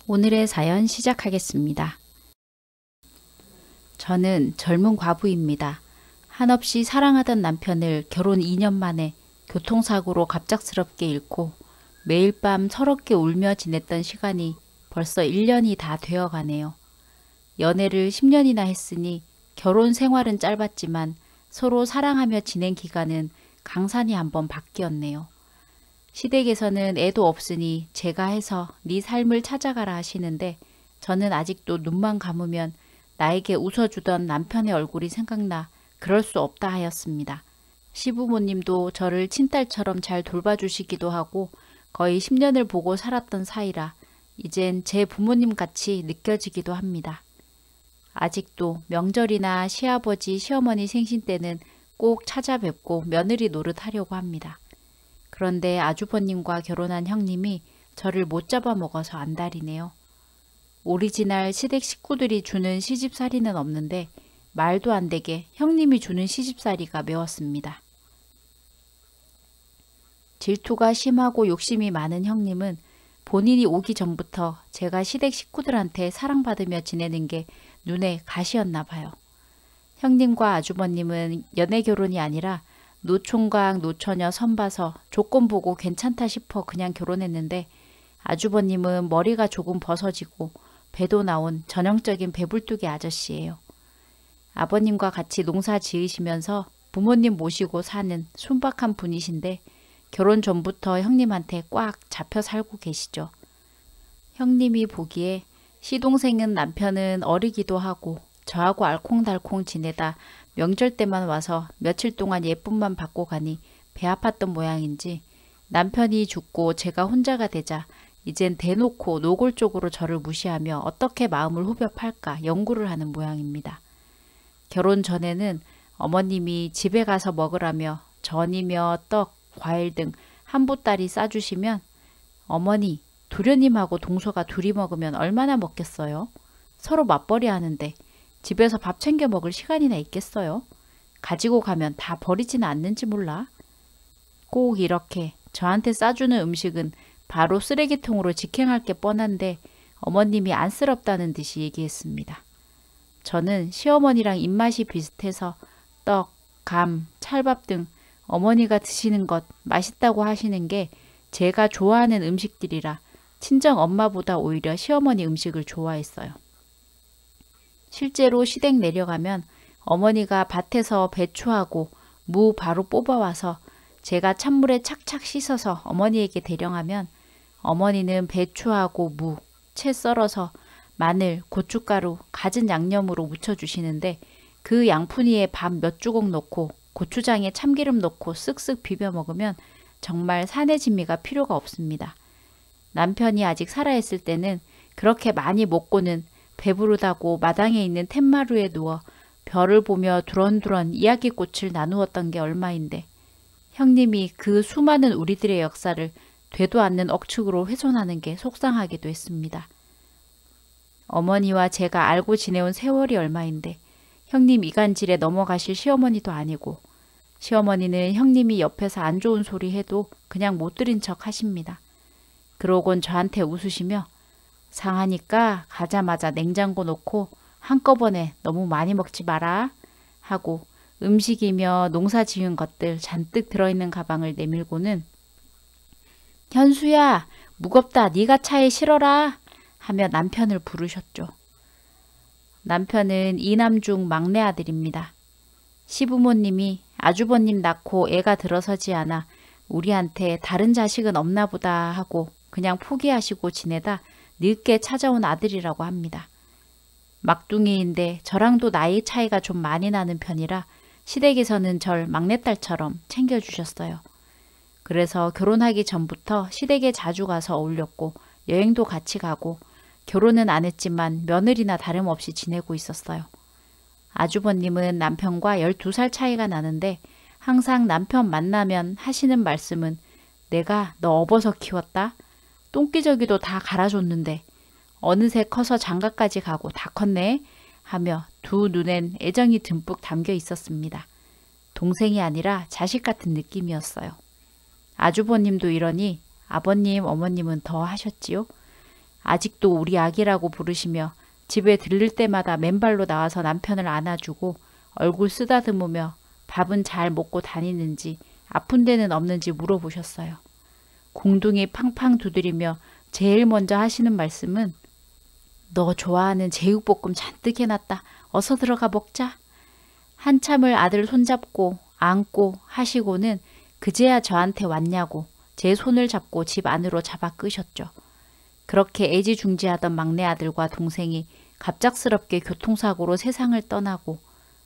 오늘의 사연 시작하겠습니다. 저는 젊은 과부입니다. 한없이 사랑하던 남편을 결혼 2년 만에 교통사고로 갑작스럽게 잃고 매일 밤 서럽게 울며 지냈던 시간이 벌써 1년이 다 되어가네요. 연애를 10년이나 했으니 결혼 생활은 짧았지만 서로 사랑하며 지낸 기간은 강산이 한번 바뀌었네요. 시댁에서는 애도 없으니 제가 해서 네 삶을 찾아가라 하시는데 저는 아직도 눈만 감으면 나에게 웃어주던 남편의 얼굴이 생각나 그럴 수 없다 하였습니다. 시부모님도 저를 친딸처럼 잘 돌봐주시기도 하고 거의 10년을 보고 살았던 사이라 이젠 제 부모님 같이 느껴지기도 합니다. 아직도 명절이나 시아버지, 시어머니 생신 때는 꼭 찾아뵙고 며느리 노릇하려고 합니다. 그런데 아주버님과 결혼한 형님이 저를 못 잡아먹어서 안달이네요. 오리지널 시댁 식구들이 주는 시집살이는 없는데 말도 안 되게 형님이 주는 시집살이가 매웠습니다. 질투가 심하고 욕심이 많은 형님은 본인이 오기 전부터 제가 시댁 식구들한테 사랑받으며 지내는 게 눈에 가시였나 봐요. 형님과 아주버님은 연애 결혼이 아니라 노총각 노처녀 선봐서 조건 보고 괜찮다 싶어 그냥 결혼했는데 아주버님은 머리가 조금 벗어지고 배도 나온 전형적인 배불뚝이 아저씨예요. 아버님과 같이 농사 지으시면서 부모님 모시고 사는 순박한 분이신데 결혼 전부터 형님한테 꽉 잡혀 살고 계시죠. 형님이 보기에 시동생은 남편은 어리기도 하고 저하고 알콩달콩 지내다 명절 때만 와서 며칠 동안 예쁨만 받고 가니 배 아팠던 모양인지 남편이 죽고 제가 혼자가 되자 이젠 대놓고 노골적으로 저를 무시하며 어떻게 마음을 후벼 팔까 연구를 하는 모양입니다. 결혼 전에는 어머님이 집에 가서 먹으라며 전이며 떡, 과일 등 한보따리 싸주시면 어머니, 도련님하고 동서가 둘이 먹으면 얼마나 먹겠어요? 서로 맞벌이 하는데 집에서 밥 챙겨 먹을 시간이나 있겠어요? 가지고 가면 다 버리지는 않는지 몰라. 꼭 이렇게 저한테 싸주는 음식은 바로 쓰레기통으로 직행할 게 뻔한데 어머님이 안쓰럽다는 듯이 얘기했습니다. 저는 시어머니랑 입맛이 비슷해서 떡, 감, 찰밥 등 어머니가 드시는 것 맛있다고 하시는 게 제가 좋아하는 음식들이라 친정 엄마보다 오히려 시어머니 음식을 좋아했어요. 실제로 시댁 내려가면 어머니가 밭에서 배추하고 무 바로 뽑아와서 제가 찬물에 착착 씻어서 어머니에게 대령하면 어머니는 배추하고 무, 채 썰어서 마늘, 고춧가루, 갖은 양념으로 무쳐주시는데 그 양푼이에 밥 몇 주걱 넣고 고추장에 참기름 넣고 쓱쓱 비벼 먹으면 정말 산의 진미가 필요가 없습니다. 남편이 아직 살아있을 때는 그렇게 많이 먹고는 배부르다고 마당에 있는 툇마루에 누워 별을 보며 두런두런 이야기꽃을 나누었던 게 얼마인데 형님이 그 수많은 우리들의 역사를 되도 않는 억측으로 훼손하는 게 속상하기도 했습니다. 어머니와 제가 알고 지내온 세월이 얼마인데 형님 이간질에 넘어가실 시어머니도 아니고 시어머니는 형님이 옆에서 안 좋은 소리 해도 그냥 못 들은 척 하십니다. 그러곤 저한테 웃으시며 상하니까 가자마자 냉장고 놓고 한꺼번에 너무 많이 먹지 마라 하고 음식이며 농사 지은 것들 잔뜩 들어있는 가방을 내밀고는 현수야 무겁다 네가 차에 실어라 하며 남편을 부르셨죠. 남편은 이남 중 막내 아들입니다. 시부모님이 아주버님 낳고 애가 들어서지 않아 우리한테 다른 자식은 없나 보다 하고 그냥 포기하시고 지내다 늦게 찾아온 아들이라고 합니다. 막둥이인데 저랑도 나이 차이가 좀 많이 나는 편이라 시댁에서는 절 막내딸처럼 챙겨주셨어요. 그래서 결혼하기 전부터 시댁에 자주 가서 어울렸고 여행도 같이 가고 결혼은 안 했지만 며느리나 다름없이 지내고 있었어요. 아주버님은 남편과 12살 차이가 나는데 항상 남편 만나면 하시는 말씀은 내가 너 업어서 키웠다? 똥기저귀도 다 갈아줬는데 어느새 커서 장가까지 가고 다 컸네 하며 두 눈엔 애정이 듬뿍 담겨 있었습니다. 동생이 아니라 자식 같은 느낌이었어요. 아주버님도 이러니 아버님, 어머님은 더 하셨지요. 아직도 우리 아기라고 부르시며 집에 들를 때마다 맨발로 나와서 남편을 안아주고 얼굴 쓰다듬으며 밥은 잘 먹고 다니는지 아픈 데는 없는지 물어보셨어요. 공둥이 팡팡 두드리며 제일 먼저 하시는 말씀은 너 좋아하는 제육볶음 잔뜩 해놨다. 어서 들어가 먹자. 한참을 아들 손잡고 안고 하시고는 그제야 저한테 왔냐고 제 손을 잡고 집 안으로 잡아 끄셨죠. 그렇게 애지중지하던 막내 아들과 동생이 갑작스럽게 교통사고로 세상을 떠나고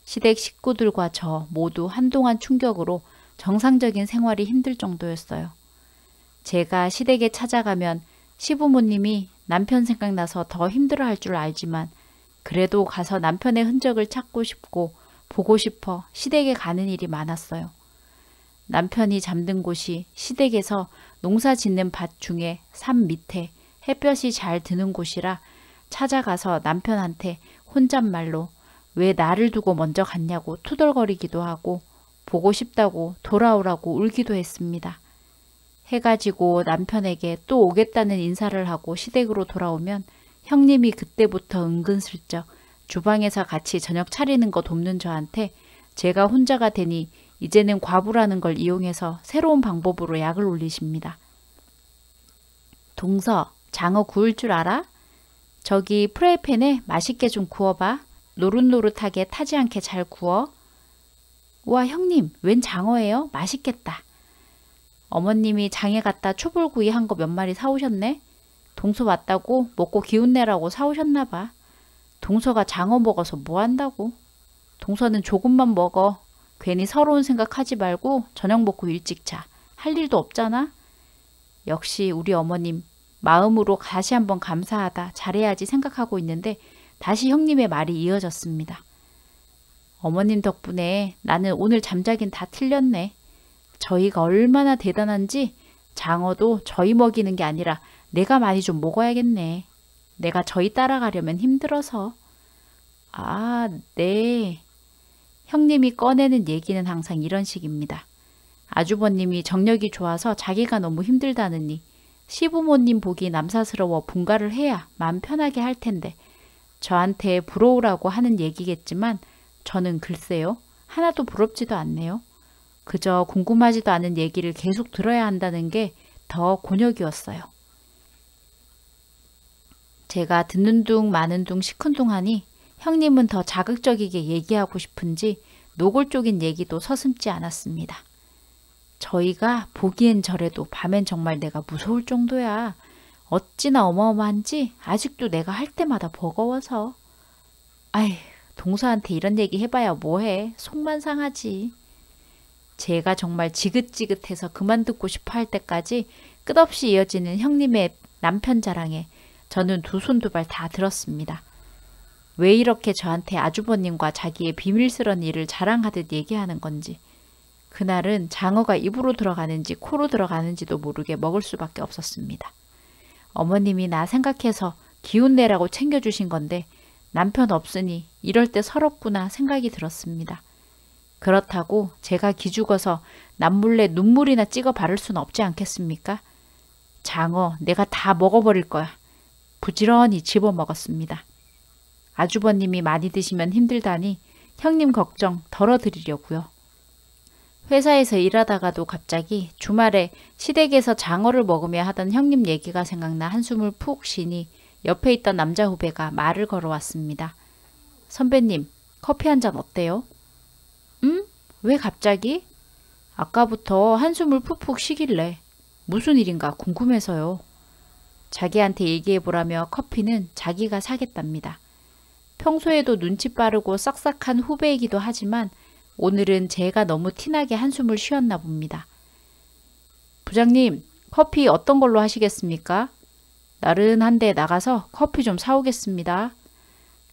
시댁 식구들과 저 모두 한동안 충격으로 정상적인 생활이 힘들 정도였어요. 제가 시댁에 찾아가면 시부모님이 남편 생각나서 더 힘들어할 줄 알지만 그래도 가서 남편의 흔적을 찾고 싶고 보고 싶어 시댁에 가는 일이 많았어요. 남편이 잠든 곳이 시댁에서 농사 짓는 밭 중에 산 밑에 햇볕이 잘 드는 곳이라 찾아가서 남편한테 혼잣말로 왜 나를 두고 먼저 갔냐고 투덜거리기도 하고 보고 싶다고 돌아오라고 울기도 했습니다. 해가 지고 남편에게 또 오겠다는 인사를 하고 시댁으로 돌아오면 형님이 그때부터 은근슬쩍 주방에서 같이 저녁 차리는 거 돕는 저한테 제가 혼자가 되니 이제는 과부라는 걸 이용해서 새로운 방법으로 약을 올리십니다. 동서, 장어 구울 줄 알아? 저기 프라이팬에 맛있게 좀 구워봐. 노릇노릇하게 타지 않게 잘 구워. 우와 형님, 웬 장어예요? 맛있겠다. 어머님이 장에 갔다 초벌구이 한 거 몇 마리 사오셨네. 동서 왔다고 먹고 기운내라고 사오셨나 봐. 동서가 장어 먹어서 뭐 한다고. 동서는 조금만 먹어. 괜히 서러운 생각하지 말고 저녁 먹고 일찍 자. 할 일도 없잖아. 역시 우리 어머님 마음으로 다시 한번 감사하다 잘해야지 생각하고 있는데 다시 형님의 말이 이어졌습니다. 어머님 덕분에 나는 오늘 잠자긴 다 틀렸네. 저희가 얼마나 대단한지 장어도 저희 먹이는 게 아니라 내가 많이 좀 먹어야겠네. 내가 저희 따라가려면 힘들어서. 아, 네. 형님이 꺼내는 얘기는 항상 이런 식입니다. 아주버님이 정력이 좋아서 자기가 너무 힘들다느니 시부모님 보기 남사스러워 분가를 해야 마음 편하게 할 텐데 저한테 부러우라고 하는 얘기겠지만 저는 글쎄요. 하나도 부럽지도 않네요. 그저 궁금하지도 않은 얘기를 계속 들어야 한다는 게 더 곤욕이었어요. 제가 듣는 둥 마는 둥 시큰둥하니 형님은 더 자극적이게 얘기하고 싶은지 노골적인 얘기도 서슴지 않았습니다. 저희가 보기엔 저래도 밤엔 정말 내가 무서울 정도야. 어찌나 어마어마한지 아직도 내가 할 때마다 버거워서. 아휴, 동서한테 이런 얘기 해봐야 뭐해. 속만 상하지. 제가 정말 지긋지긋해서 그만 듣고 싶어 할 때까지 끝없이 이어지는 형님의 남편 자랑에 저는 두 손 두 발 다 들었습니다. 왜 이렇게 저한테 아주버님과 자기의 비밀스런 일을 자랑하듯 얘기하는 건지. 그날은 장어가 입으로 들어가는지 코로 들어가는지도 모르게 먹을 수밖에 없었습니다. 어머님이 나 생각해서 기운내라고 챙겨주신 건데 남편 없으니 이럴 때 서럽구나 생각이 들었습니다. 그렇다고 제가 기죽어서 남몰래 눈물이나 찍어 바를 수는 없지 않겠습니까? 장어 내가 다 먹어버릴 거야. 부지런히 집어먹었습니다. 아주버님이 많이 드시면 힘들다니 형님 걱정 덜어드리려고요. 회사에서 일하다가도 갑자기 주말에 시댁에서 장어를 먹으며 하던 형님 얘기가 생각나 한숨을 푹 쉬니 옆에 있던 남자 후배가 말을 걸어왔습니다. 선배님, 커피 한 잔 어때요? 응? 왜 갑자기? 아까부터 한숨을 푹푹 쉬길래 무슨 일인가 궁금해서요. 자기한테 얘기해보라며 커피는 자기가 사겠답니다. 평소에도 눈치 빠르고 싹싹한 후배이기도 하지만 오늘은 제가 너무 티나게 한숨을 쉬었나 봅니다. 부장님, 커피 어떤 걸로 하시겠습니까? 나른한데 나가서 커피 좀 사오겠습니다.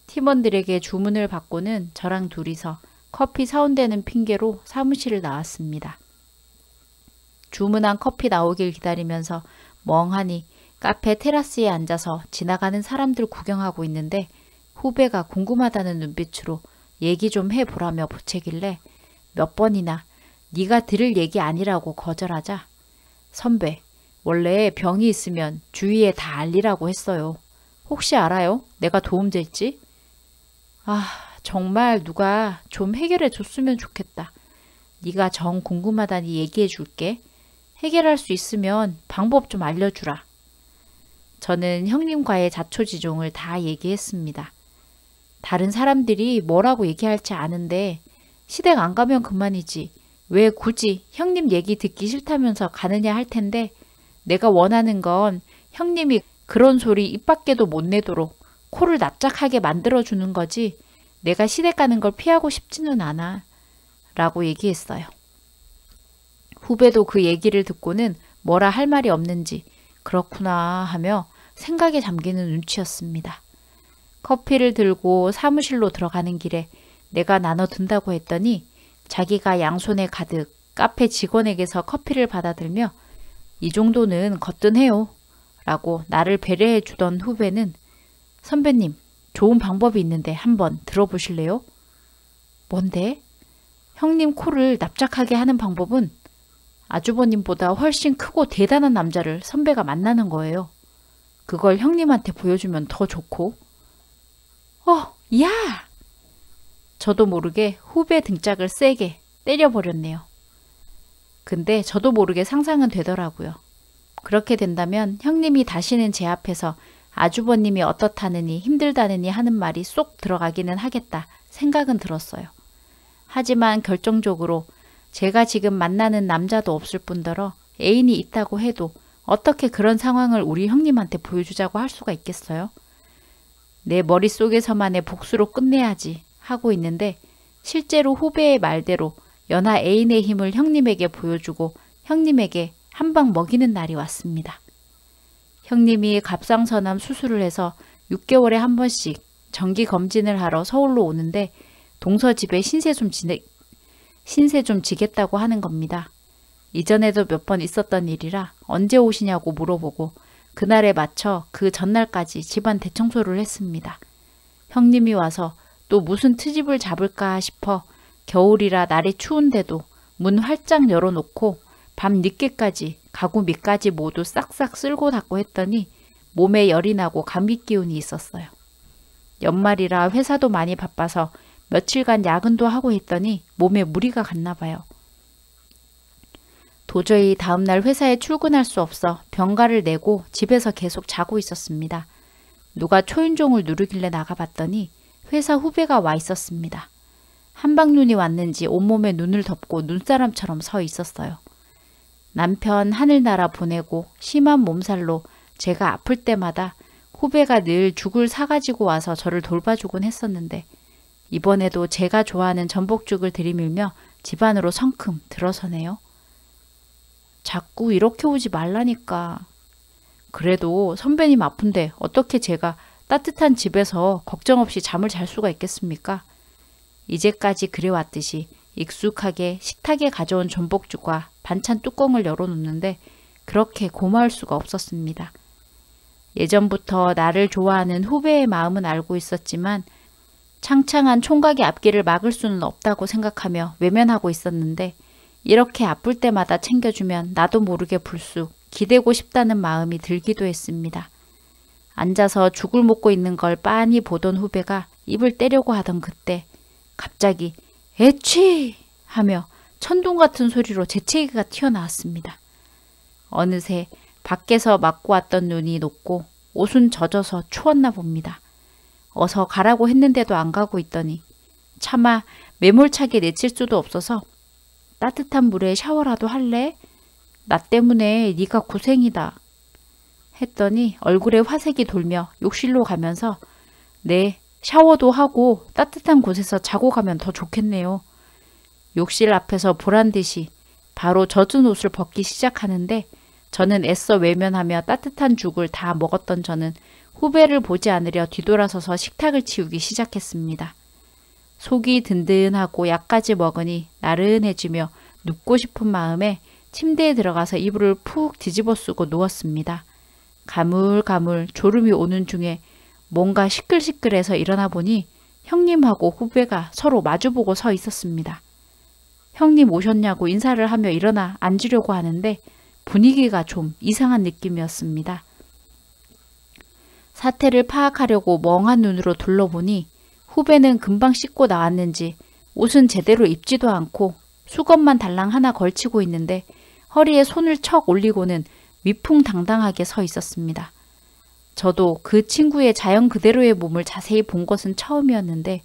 팀원들에게 주문을 받고는 저랑 둘이서 커피 사온다는 핑계로 사무실을 나왔습니다. 주문한 커피 나오길 기다리면서 멍하니 카페 테라스에 앉아서 지나가는 사람들 구경하고 있는데 후배가 궁금하다는 눈빛으로 얘기 좀 해보라며 보채길래 몇 번이나 네가 들을 얘기 아니라고 거절하자 선배, 원래 병이 있으면 주위에 다 알리라고 했어요. 혹시 알아요? 내가 도움 될지? 아, 정말 누가 좀 해결해 줬으면 좋겠다. 네가 정 궁금하다니 얘기해 줄게. 해결할 수 있으면 방법 좀 알려주라. 저는 형님과의 자초지종을 다 얘기했습니다. 다른 사람들이 뭐라고 얘기할지 아는데 시댁 안 가면 그만이지. 왜 굳이 형님 얘기 듣기 싫다면서 가느냐 할 텐데 내가 원하는 건 형님이 그런 소리 입 밖에도 못 내도록 코를 납작하게 만들어주는 거지 내가 시댁 가는 걸 피하고 싶지는 않아. 라고 얘기했어요. 후배도 그 얘기를 듣고는 뭐라 할 말이 없는지 그렇구나 하며 생각에 잠기는 눈치였습니다. 커피를 들고 사무실로 들어가는 길에 내가 나눠둔다고 했더니 자기가 양손에 가득 카페 직원에게서 커피를 받아들며 이 정도는 거뜬해요. 라고 나를 배려해 주던 후배는 선배님, 좋은 방법이 있는데 한번 들어보실래요? 뭔데? 형님 코를 납작하게 하는 방법은 아주버님보다 훨씬 크고 대단한 남자를 선배가 만나는 거예요. 그걸 형님한테 보여주면 더 좋고. 야! 저도 모르게 후배 등짝을 세게 때려버렸네요. 근데 저도 모르게 상상은 되더라고요. 그렇게 된다면 형님이 다시는 제 앞에서 아주버님이 어떻다느니 힘들다느니 하는 말이 쏙 들어가기는 하겠다 생각은 들었어요. 하지만 결정적으로 제가 지금 만나는 남자도 없을 뿐더러 애인이 있다고 해도 어떻게 그런 상황을 우리 형님한테 보여주자고 할 수가 있겠어요? 내 머릿속에서만의 복수로 끝내야지 하고 있는데 실제로 후배의 말대로 연하 애인의 힘을 형님에게 보여주고 형님에게 한 방 먹이는 날이 왔습니다. 형님이 갑상선암 수술을 해서 6개월에 한 번씩 정기검진을 하러 서울로 오는데 동서집에 신세 좀 지겠다고 하는 겁니다. 이전에도 몇 번 있었던 일이라 언제 오시냐고 물어보고 그날에 맞춰 그 전날까지 집안 대청소를 했습니다. 형님이 와서 또 무슨 트집을 잡을까 싶어 겨울이라 날이 추운데도 문 활짝 열어놓고 밤 늦게까지 가구 밑까지 모두 싹싹 쓸고 닦고 했더니 몸에 열이 나고 감기 기운이 있었어요. 연말이라 회사도 많이 바빠서 며칠간 야근도 하고 했더니 몸에 무리가 갔나 봐요. 도저히 다음날 회사에 출근할 수 없어 병가를 내고 집에서 계속 자고 있었습니다. 누가 초인종을 누르길래 나가봤더니 회사 후배가 와 있었습니다. 한방눈이 왔는지 온몸에 눈을 덮고 눈사람처럼 서 있었어요. 남편 하늘나라 보내고 심한 몸살로 제가 아플 때마다 후배가 늘 죽을 사가지고 와서 저를 돌봐주곤 했었는데 이번에도 제가 좋아하는 전복죽을 들이밀며 집안으로 성큼 들어서네요. 자꾸 이렇게 오지 말라니까. 그래도 선배님 아픈데 어떻게 제가 따뜻한 집에서 걱정 없이 잠을 잘 수가 있겠습니까? 이제까지 그래왔듯이 익숙하게 식탁에 가져온 전복죽과 반찬 뚜껑을 열어놓는데 그렇게 고마울 수가 없었습니다. 예전부터 나를 좋아하는 후배의 마음은 알고 있었지만 창창한 총각의 앞길을 막을 수는 없다고 생각하며 외면하고 있었는데 이렇게 아플 때마다 챙겨주면 나도 모르게 불쑥 기대고 싶다는 마음이 들기도 했습니다. 앉아서 죽을 먹고 있는 걸 빤히 보던 후배가 입을 떼려고 하던 그때 갑자기 애취! 하며 천둥 같은 소리로 재채기가 튀어나왔습니다. 어느새 밖에서 맞고 왔던 눈이 녹고 옷은 젖어서 추웠나 봅니다. 어서 가라고 했는데도 안 가고 있더니 차마 매몰차게 내칠 수도 없어서 따뜻한 물에 샤워라도 할래? 나 때문에 네가 고생이다. 했더니 얼굴에 화색이 돌며 욕실로 가면서 네, 샤워도 하고 따뜻한 곳에서 자고 가면 더 좋겠네요. 욕실 앞에서 보란듯이 바로 젖은 옷을 벗기 시작하는데 저는 애써 외면하며 따뜻한 죽을 다 먹었던 저는 후배를 보지 않으려 뒤돌아서서 식탁을 치우기 시작했습니다. 속이 든든하고 약까지 먹으니 나른해지며 눕고 싶은 마음에 침대에 들어가서 이불을 푹 뒤집어 쓰고 누웠습니다. 가물가물 졸음이 오는 중에 뭔가 시끌시끌해서 일어나 보니 형님하고 후배가 서로 마주보고 서 있었습니다. 형님 오셨냐고 인사를 하며 일어나 앉으려고 하는데 분위기가 좀 이상한 느낌이었습니다. 사태를 파악하려고 멍한 눈으로 둘러보니 후배는 금방 씻고 나왔는지 옷은 제대로 입지도 않고 수건만 달랑 하나 걸치고 있는데 허리에 손을 척 올리고는 위풍당당하게 서 있었습니다. 저도 그 친구의 자연 그대로의 몸을 자세히 본 것은 처음이었는데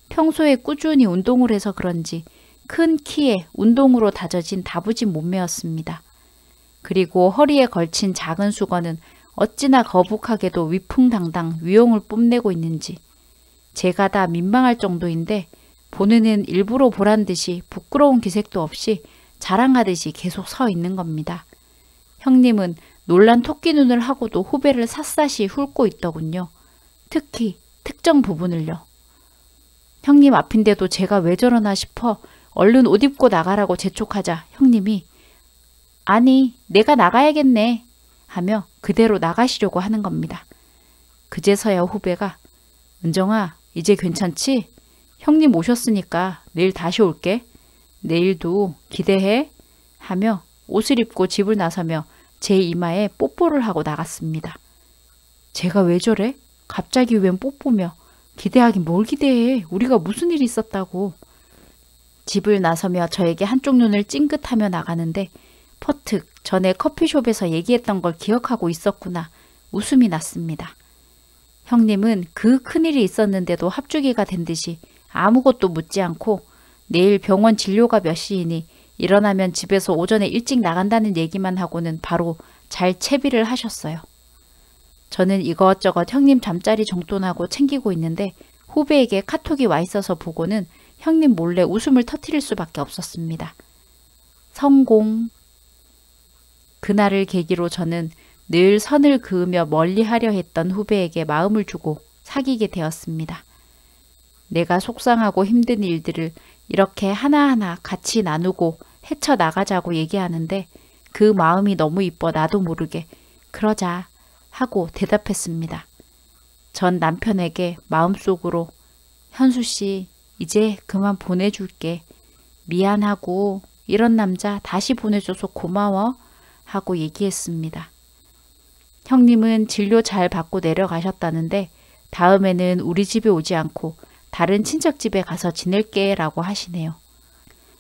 평소에 꾸준히 운동을 해서 그런지 큰 키에 운동으로 다져진 다부진 몸매였습니다. 그리고 허리에 걸친 작은 수건은 어찌나 거북하게도 위풍당당 위용을 뽐내고 있는지 제가 다 민망할 정도인데 보느는 일부러 보란 듯이 부끄러운 기색도 없이 자랑하듯이 계속 서 있는 겁니다. 형님은 놀란 토끼 눈을 하고도 후배를 샅샅이 훑고 있더군요. 특히 특정 부분을요. 형님 앞인데도 제가 왜 저러나 싶어 얼른 옷 입고 나가라고 재촉하자 형님이 아니 내가 나가야겠네 하며 그대로 나가시려고 하는 겁니다. 그제서야 후배가 은정아 이제 괜찮지? 형님 오셨으니까 내일 다시 올게. 내일도 기대해 하며 옷을 입고 집을 나서며 제 이마에 뽀뽀를 하고 나갔습니다. 제가 왜 저래? 갑자기 웬 뽀뽀며 기대하긴 뭘 기대해. 우리가 무슨 일이 있었다고. 집을 나서며 저에게 한쪽 눈을 찡긋하며 나가는데 퍼뜩 전에 커피숍에서 얘기했던 걸 기억하고 있었구나. 웃음이 났습니다. 형님은 그 큰일이 있었는데도 합주기가 된 듯이 아무것도 묻지 않고 내일 병원 진료가 몇 시이니 일어나면 집에서 오전에 일찍 나간다는 얘기만 하고는 바로 잘 채비를 하셨어요. 저는 이것저것 형님 잠자리 정돈하고 챙기고 있는데 후배에게 카톡이 와 있어서 보고는 형님 몰래 웃음을 터뜨릴 수밖에 없었습니다. 성공. 그날을 계기로 저는 늘 선을 그으며 멀리하려 했던 후배에게 마음을 주고 사귀게 되었습니다. 내가 속상하고 힘든 일들을 이렇게 하나하나 같이 나누고 헤쳐나가자고 얘기하는데 그 마음이 너무 이뻐 나도 모르게 그러자 하고 대답했습니다. 전 남편에게 마음속으로 현수씨 이제 그만 보내줄게. 미안하고 이런 남자 다시 보내줘서 고마워 하고 얘기했습니다. 형님은 진료 잘 받고 내려가셨다는데 다음에는 우리 집에 오지 않고 다른 친척집에 가서 지낼게 라고 하시네요.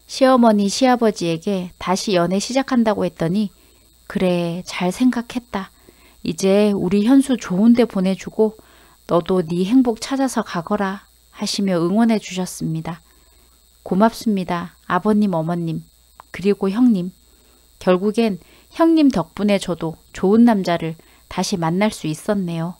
시어머니 시아버지에게 다시 연애 시작한다고 했더니 그래 잘 생각했다. 이제 우리 현수 좋은 데 보내주고 너도 네 행복 찾아서 가거라 하시며 응원해 주셨습니다. 고맙습니다. 아버님 어머님 그리고 형님. 결국엔 형님 덕분에 저도 좋은 남자를 다시 만날 수 있었네요.